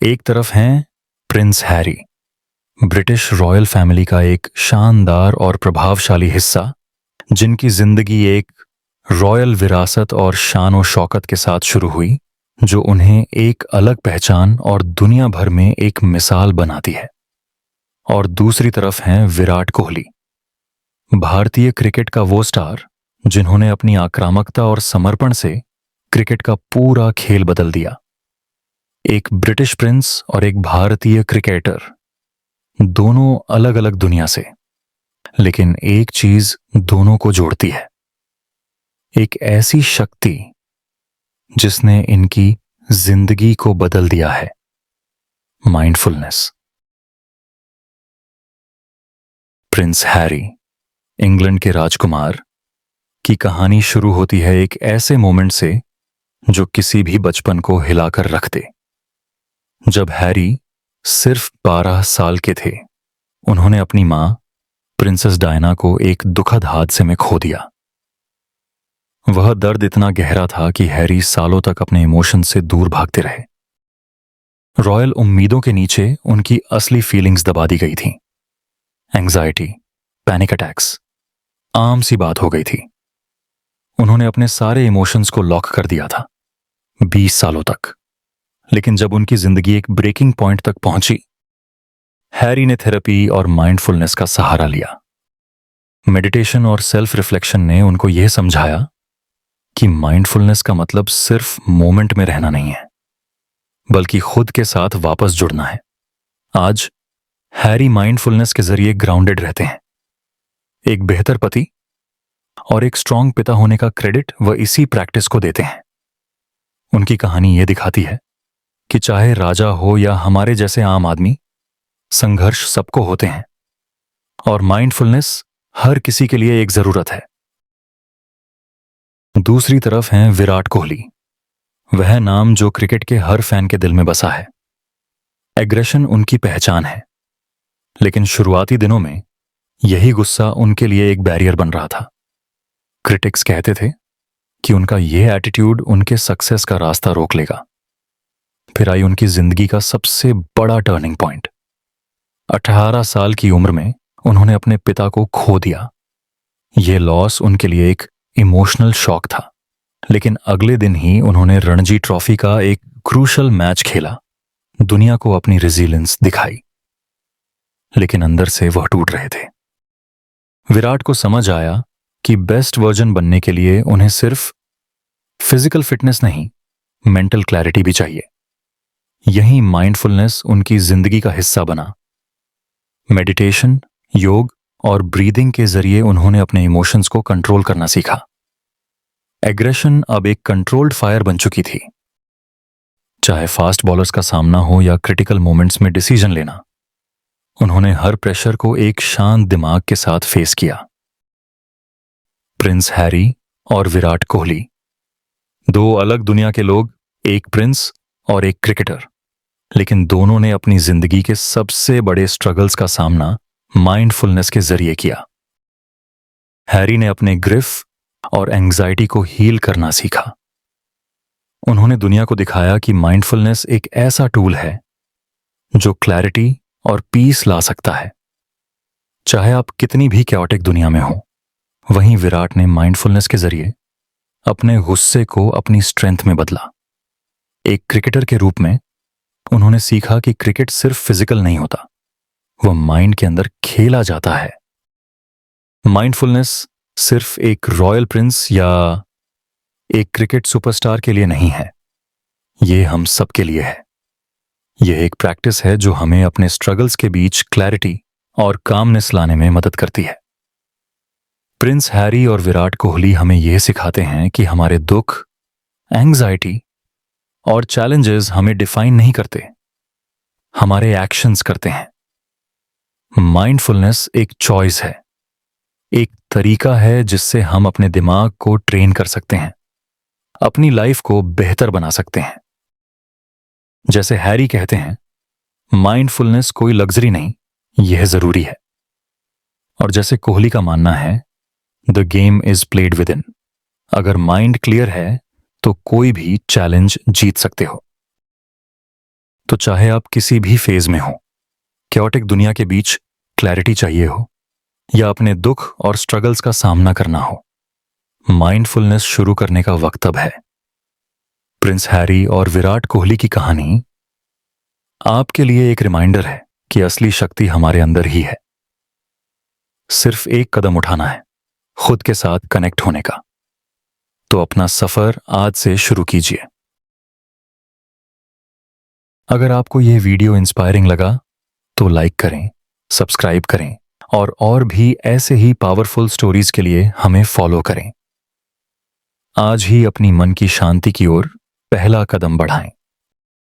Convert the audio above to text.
एक तरफ हैं Prince Harry, British royal family का एक शानदार और प्रभावशाली हिस्सा, जिनकी जिंदगी एक रॉयल विरासत और शान और शौकत के साथ शुरू हुई, जो उन्हें एक अलग पहचान और दुनिया भर में एक मिसाल बनाती है। और दूसरी तरफ हैं विराट कोहली, भारतीय क्रिकेट का वो स्टार जिन्होंने अपनी आक्रामकता और समर्पण से क्रिकेट का पूरा खेल बदल दिया। एक ब्रिटिश प्रिंस और एक भारतीय क्रिकेटर, दोनों अलग अलग दुनिया से, लेकिन एक चीज दोनों को जोड़ती है, एक ऐसी शक्ति जिसने इनकी जिंदगी को बदल दिया है, माइंडफुलनेस। प्रिंस हैरी, इंग्लैंड के राजकुमार, की कहानी शुरू होती है एक ऐसे मोमेंट से जो किसी भी बचपन को हिलाकर रख दे। जब हैरी सिर्फ 12 साल के थे, उन्होंने अपनी मां प्रिंसेस डायना को एक दुखद हादसे में खो दिया। वह दर्द इतना गहरा था कि हैरी सालों तक अपने इमोशन से दूर भागते रहे। रॉयल उम्मीदों के नीचे उनकी असली फीलिंग्स दबा दी गई थीं। एंजाइटी, पैनिक अटैक्स आम सी बात हो गई थी। उन्होंने अपने सारे इमोशंस को लॉक कर दिया था 20 सालों तक। लेकिन जब उनकी जिंदगी एक ब्रेकिंग पॉइंट तक पहुंची, हैरी ने थेरेपी और माइंडफुलनेस का सहारा लिया। मेडिटेशन और सेल्फ रिफ्लेक्शन ने उनको यह समझाया कि माइंडफुलनेस का मतलब सिर्फ मोमेंट में रहना नहीं है, बल्कि खुद के साथ वापस जुड़ना है। आज हैरी माइंडफुलनेस के जरिए ग्राउंडेड रहते हैं। एक बेहतर पति और एक स्ट्रांग पिता होने का क्रेडिट वह इसी प्रैक्टिस को देते हैं। उनकी कहानी यह दिखाती है कि चाहे राजा हो या हमारे जैसे आम आदमी, संघर्ष सबको होते हैं और माइंडफुलनेस हर किसी के लिए एक जरूरत है। दूसरी तरफ हैं विराट कोहली, वह नाम जो क्रिकेट के हर फैन के दिल में बसा है। एग्रेशन उनकी पहचान है, लेकिन शुरुआती दिनों में यही गुस्सा उनके लिए एक बैरियर बन रहा था। क्रिटिक्स कहते थे कि उनका यह एटीट्यूड उनके सक्सेस का रास्ता रोक लेगा। फिर आई उनकी जिंदगी का सबसे बड़ा टर्निंग पॉइंट। 18 साल की उम्र में उन्होंने अपने पिता को खो दिया। यह लॉस उनके लिए एक इमोशनल शॉक था, लेकिन अगले दिन ही उन्होंने रणजी ट्रॉफी का एक क्रूशल मैच खेला, दुनिया को अपनी रेजिलियंस दिखाई। लेकिन अंदर से वह टूट रहे थे। विराट को समझ आया कि बेस्ट वर्जन बनने के लिए उन्हें सिर्फ फिजिकल फिटनेस नहीं, मेंटल क्लैरिटी भी चाहिए। यही माइंडफुलनेस उनकी जिंदगी का हिस्सा बना। मेडिटेशन, योग और ब्रीदिंग के जरिए उन्होंने अपने इमोशंस को कंट्रोल करना सीखा। एग्रेशन अब एक कंट्रोल्ड फायर बन चुकी थी। चाहे फास्ट बॉलर्स का सामना हो या क्रिटिकल मोमेंट्स में डिसीजन लेना, उन्होंने हर प्रेशर को एक शांत दिमाग के साथ फेस किया। प्रिंस हैरी और विराट कोहली, दो अलग दुनिया के लोग, एक प्रिंस और एक क्रिकेटर, लेकिन दोनों ने अपनी जिंदगी के सबसे बड़े स्ट्रगल्स का सामना माइंडफुलनेस के जरिए किया। हैरी ने अपने ग्रिफ और एंजाइटी को हील करना सीखा। उन्होंने दुनिया को दिखाया कि माइंडफुलनेस एक ऐसा टूल है जो क्लैरिटी और पीस ला सकता है, चाहे आप कितनी भी कैओटिक दुनिया में हो। वहीं विराट ने माइंडफुलनेस के जरिए अपने गुस्से को अपनी स्ट्रेंथ में बदला। एक क्रिकेटर के रूप में उन्होंने सीखा कि क्रिकेट सिर्फ फिजिकल नहीं होता, वह माइंड के अंदर खेला जाता है। माइंडफुलनेस सिर्फ एक रॉयल प्रिंस या एक क्रिकेट सुपरस्टार के लिए नहीं है, यह हम सब के लिए है। यह एक प्रैक्टिस है जो हमें अपने स्ट्रगल्स के बीच क्लैरिटी और कामनेस लाने में मदद करती है। प्रिंस हैरी और विराट कोहली हमें यह सिखाते हैं कि हमारे दुख, एंजाइटी और चैलेंजेस हमें डिफाइन नहीं करते, हमारे एक्शंस करते हैं। माइंडफुलनेस एक चॉइस है, एक तरीका है जिससे हम अपने दिमाग को ट्रेन कर सकते हैं, अपनी लाइफ को बेहतर बना सकते हैं। जैसे हैरी कहते हैं, माइंडफुलनेस कोई लग्जरी नहीं, यह जरूरी है। और जैसे कोहली का मानना है, the game is played with in. अगर माइंड क्लियर है तो कोई भी चैलेंज जीत सकते हो। तो चाहे आप किसी भी फेज में हो, क्योटिक दुनिया के बीच क्लैरिटी चाहिए हो या अपने दुख और स्ट्रगल्स का सामना करना हो, माइंडफुलनेस शुरू करने का वक्त अब है। प्रिंस हैरी और विराट कोहली की कहानी आपके लिए एक रिमाइंडर है कि असली शक्ति हमारे अंदर ही है। सिर्फ एक कदम उठाना है, खुद के साथ कनेक्ट होने का। तो अपना सफर आज से शुरू कीजिए। अगर आपको यह वीडियो इंस्पायरिंग लगा तो लाइक करें, सब्सक्राइब करें और भी ऐसे ही पावरफुल स्टोरीज के लिए हमें फॉलो करें। आज ही अपनी मन की शांति की ओर पहला कदम बढ़ाएं।